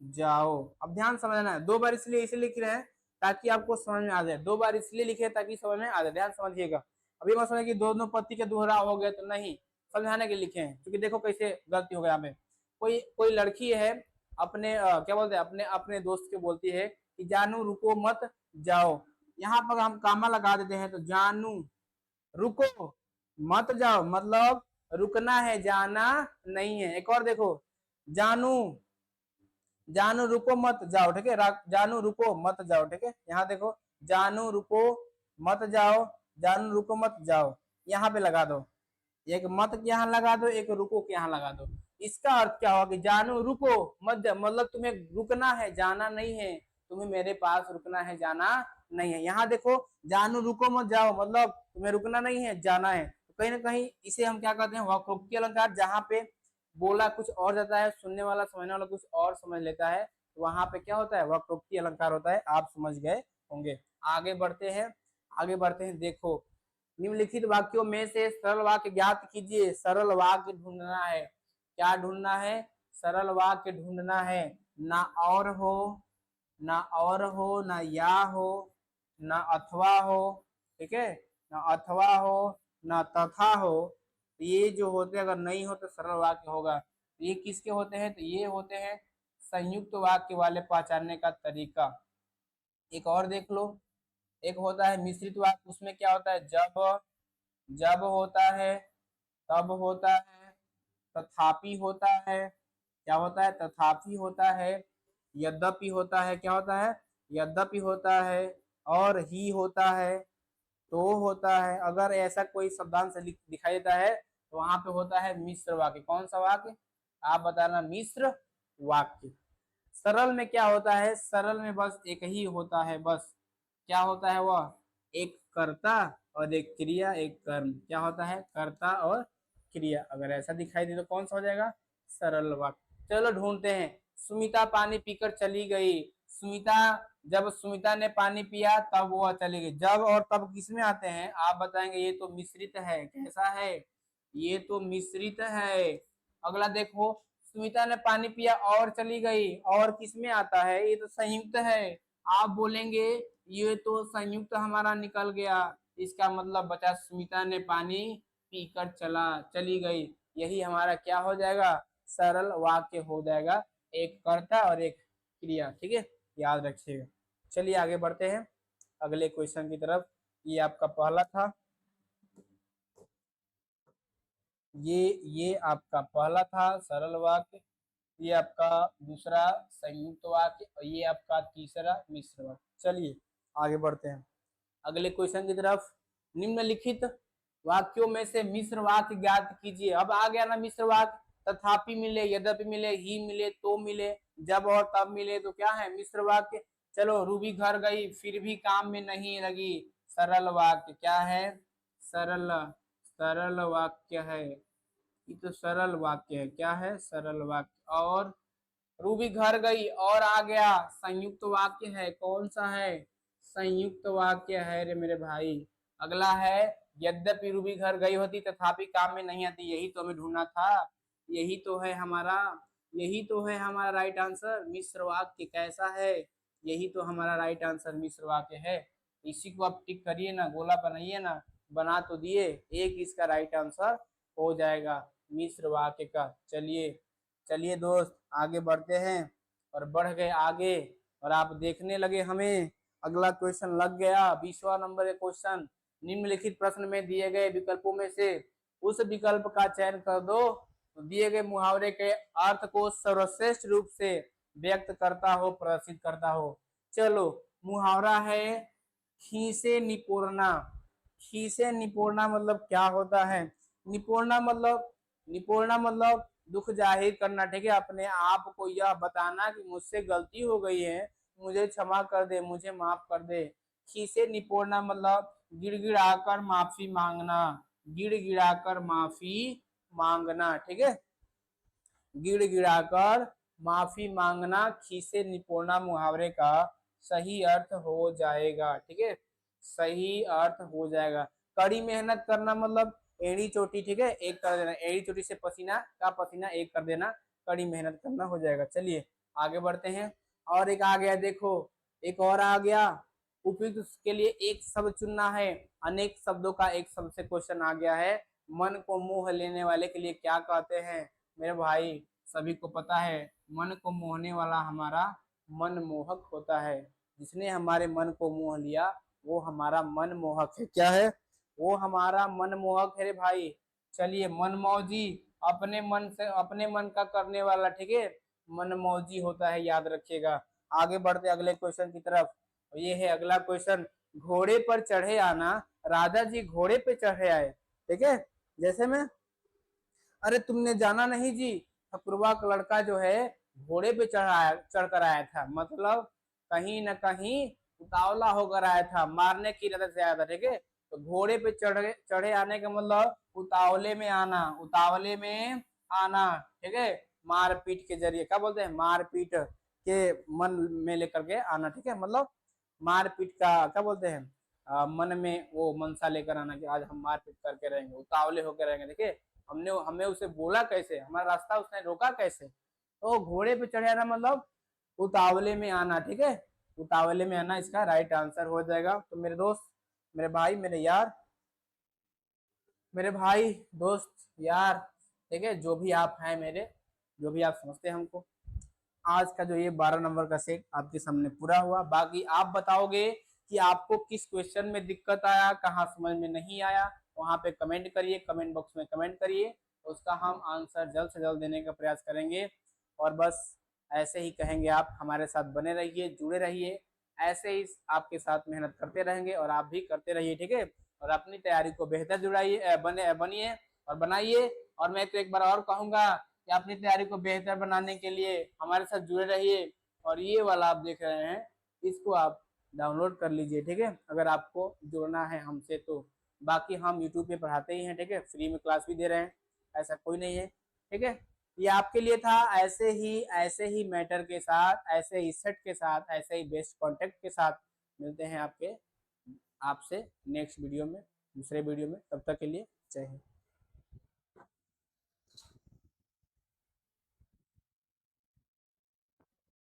[SPEAKER 1] जाओ। अब ध्यान समझना है, 2 बार इसलिए लिख रहे हैं ताकि आपको समझ में आ जाए। 2 बार इसलिए लिखे ताकि समझ में आ जाए, ध्यान समझिएगा। अभी मत समझिए कि दोनों पति के दोहरा हो गए, तो नहीं, समझाने के लिखे हैं। क्योंकि देखो कैसे गलती हो गया हमें। कोई लड़की है अपने क्या बोलते हैं, अपने अपने दोस्त के बोलती है कि जानू रुको मत जाओ। यहाँ पर हम कामा लगा देते हैं, तो जानू रुको मत जाओ मतलब रुकना है, जाना नहीं है। एक और देखो, जानू, जानू रुको मत जाओ, ठीक है, जानू रुको मत जाओ, ठीक है। यहाँ देखो, जानू रुको मत जाओ, जानू रुको मत जाओ, यहाँ पे लगा दो। एक मत के यहाँ लगा दो, एक रुको के यहाँ लगा दो। इसका अर्थ क्या होगा कि जानू रुको मत जाओ मतलब तुम्हें रुकना है, जाना नहीं है। तुम्हें मेरे पास रुकना है, जाना नहीं है। यहाँ देखो, जानू रुको मत जाओ मतलब तुम्हें रुकना नहीं है, जाना है। तो कहीं ना कहीं इसे हम क्या कहते हैं? वक्रोक्ति अलंकार। जहाँ पे बोला कुछ और जाता है, सुनने वाला समझने वाला कुछ और समझ लेता है, तो वहां पे क्या होता है? वक्रोक्ति अलंकार होता है। आप समझ गए होंगे। आगे बढ़ते हैं, आगे बढ़ते हैं। देखो, निम्नलिखित वाक्यों में से सरल वाक्य ज्ञात कीजिए। सरल वाक्य ढूंढना है। क्या ढूंढना है? सरल वाक्य ढूंढना है। ना और हो, ना और हो, ना या हो, ना अथवा हो, ठीक है, ना अथवा हो, ना तथा हो, तो ये जो होते हैं, अगर नहीं हो तो सरल वाक्य होगा। तो ये किसके होते हैं, तो ये होते हैं संयुक्त वाक्य वाले पहचानने का तरीका। एक और देख लो, एक होता है मिश्रित वाक्य, उसमें क्या होता है, जब जब होता है, तब होता है, तथापि होता है, क्या होता है, तथापि होता है, यद्यपि होता है, क्या होता है, यद्यपि होता है, और ही होता है, तो होता है। अगर ऐसा कोई शब्दांश दिखाई देता है तो वहां पे होता है मिश्र वाक्य। कौन सा वाक्य, आप बताना, मिश्र वाक्य। सरल में क्या होता है, सरल में बस एक ही होता है, बस क्या होता है वह, एक कर्ता और एक क्रिया, एक कर्म। क्या होता है, कर्ता और क्रिया। अगर ऐसा दिखाई दे तो कौन सा हो जाएगा, सरल वाक्य। चलो ढूंढते हैं। सुमिता पानी पीकर चली गई। सुमिता, जब सुमिता ने पानी पिया तब वह चली गई। जब और तब किस में आते हैं, आप बताएंगे, ये तो मिश्रित है। कैसा है, ये तो मिश्रित है। अगला देखो, सुमिता ने पानी पिया और चली गई, और किस में आता है, ये तो संयुक्त है। आप बोलेंगे ये तो संयुक्त हमारा निकल गया, इसका मतलब बचा सुमिता ने पानी पीकर चली गई। यही हमारा क्या हो जाएगा, सरल वाक्य हो जाएगा, एक कर्ता और एक क्रिया। ठीक है, याद रखिएगा। चलिए आगे बढ़ते हैं अगले क्वेश्चन की तरफ। ये आपका पहला था, ये आपका पहला था सरल वाक्य, ये आपका दूसरा संयुक्त वाक्य, और ये आपका तीसरा मिश्र वाक्य। चलिए आगे बढ़ते हैं अगले क्वेश्चन की तरफ। निम्नलिखित वाक्यों में से मिश्र वाक्य ज्ञात कीजिए। अब आ गया ना मिश्र वाक्य, तथापि मिले, यद्यपि मिले, ही मिले, तो मिले, जब और तब मिले, तो क्या है, मिश्र वाक्य। चलो, रूबी घर गई फिर भी काम में नहीं लगी, सरल वाक्य। क्या है, सरल, सरल वाक्य है। ये तो सरल वाक्य है। क्या है, सरल वाक्य। और रूबी घर गई और आ गया, संयुक्त वाक्य है। कौन सा है, संयुक्त वाक्य है रे मेरे भाई। अगला है, यद्यपि रूबी घर गई होती तथापि काम में नहीं आती। यही तो हमें ढूंढना था, यही तो है हमारा, यही तो है हमारा राइट आंसर। मिश्र वाक्य कैसा है, यही तो हमारा राइट आंसर मिश्र वाक्य है। इसी को आप टिक करिए ना, गोला बनाइए ना, बना तो दिए, एक इसका राइट आंसर हो जाएगा मिश्र वाक्य का। चलिए चलिए दोस्त, आगे बढ़ते हैं, और बढ़ गए आगे, और आप देखने लगे हमें। अगला क्वेश्चन लग गया, 20वां नंबर का क्वेश्चन। निम्नलिखित प्रश्न में दिए गए विकल्पों में से उस विकल्प का चयन कर दो तो दिए गए मुहावरे के अर्थ को सर्वश्रेष्ठ रूप से व्यक्त करता हो, प्रदर्शित करता हो। चलो, मुहावरा है खीसे निपोड़ना। खीसे निपोड़ना मतलब क्या होता है, निपोड़ना मतलब, निपोड़ना मतलब दुख जाहिर करना। ठीक है, अपने आप को यह बताना कि मुझसे गलती हो गई है, मुझे क्षमा कर दे, मुझे माफ कर दे। खीसे निपोड़ना मतलब गिड़गिड़ाकर माफी मांगना, गिड़गिड़ाकर माफी मांगना। ठीक है, गिड़गिड़ाकर माफी मांगना खीसे निपोड़ना मुहावरे का सही अर्थ हो जाएगा। ठीक है, सही अर्थ हो जाएगा। कड़ी मेहनत करना मतलब एड़ी चोटी। ठीक है, एक कर देना, एड़ी चोटी से पसीना का पसीना एक कर देना, कड़ी मेहनत करना हो जाएगा। चलिए आगे बढ़ते हैं, और एक आ गया, देखो एक और आ गया। उपयुक्त के लिए एक शब्द चुनना है, अनेक शब्दों का एक शब्द से क्वेश्चन आ गया है। मन को मोह लेने वाले के लिए क्या कहते हैं मेरे भाई, सभी को पता है, मन को मोहने वाला हमारा मनमोहक होता है। जिसने हमारे मन को मोह लिया वो हमारा मनमोहक है। क्या है, वो हमारा मनमोहक है रे भाई। चलिए, मनमौजी, अपने मन से, अपने मन का करने वाला। ठीक है, मनमौजी होता है, याद रखिएगा। आगे बढ़ते अगले क्वेश्चन की तरफ। ये है अगला क्वेश्चन, घोड़े पर चढ़े आना। राजा जी घोड़े पे चढ़े आए। ठीक है, जैसे में, अरे तुमने जाना नहीं जी, ठकुरवा का लड़का जो है घोड़े पे चढ़ कर आया था, मतलब कहीं न कहीं उतावला होकर आया था, मारने की इरादे से आया था। ठीक है, तो घोड़े पे चढ़े आने का मतलब उतावले में आना, उतावले में आना। ठीक है, मारपीट के जरिए, क्या बोलते हैं, मारपीट के मन में लेकर के आना। ठीक है, मतलब मारपीट का क्या बोलते हैं, मन में वो मनसा लेकर आना कि आज हम मारपीट करके रहेंगे, उतावले होकर रहेंगे। देखिए, हमने हमें उसे बोला कैसे, हमारा रास्ता उसने रोका कैसे। तो घोड़े पे चढ़े आना मतलब उतावले में आना। ठीक है, उतावले में आना इसका राइट आंसर हो जाएगा। तो मेरे दोस्त, मेरे भाई, मेरे यार, मेरे भाई दोस्त यार, ठीक है, जो भी आप हैं मेरे, जो भी आप समझते हैं हमको, आज का जो ये 12 नंबर का सेट आपके सामने पूरा हुआ। बाकी आप बताओगे कि आपको किस क्वेश्चन में दिक्कत आया, कहाँ समझ में नहीं आया, वहां पे कमेंट करिए, कमेंट बॉक्स में कमेंट करिए, उसका हम आंसर जल्द से जल्द देने का प्रयास करेंगे। और बस ऐसे ही कहेंगे, आप हमारे साथ बने रहिए, जुड़े रहिए, ऐसे ही आपके साथ मेहनत करते रहेंगे और आप भी करते रहिए, ठीक है। और अपनी तैयारी को बेहतर जुड़ाइए, बनिए और बनाइए। और मैं तो एक बार और कहूंगा कि अपनी तैयारी को बेहतर बनाने के लिए हमारे साथ जुड़े रहिए। और ये वाला आप देख रहे हैं, इसको आप डाउनलोड कर लीजिए, ठीक है, अगर आपको जुड़ना है हमसे तो। बाकी हम यूट्यूब पे पढ़ाते ही हैं, ठीक है, फ्री में क्लास भी दे रहे हैं, ऐसा कोई नहीं है, ठीक है। ये आपके लिए था। ऐसे ही मैटर के साथ, ऐसे ही सेट के साथ, ऐसे ही बेस्ट कॉन्टेक्ट के साथ मिलते हैं आपसे नेक्स्ट वीडियो में, दूसरे वीडियो में। तब तक के लिए जय हिंद।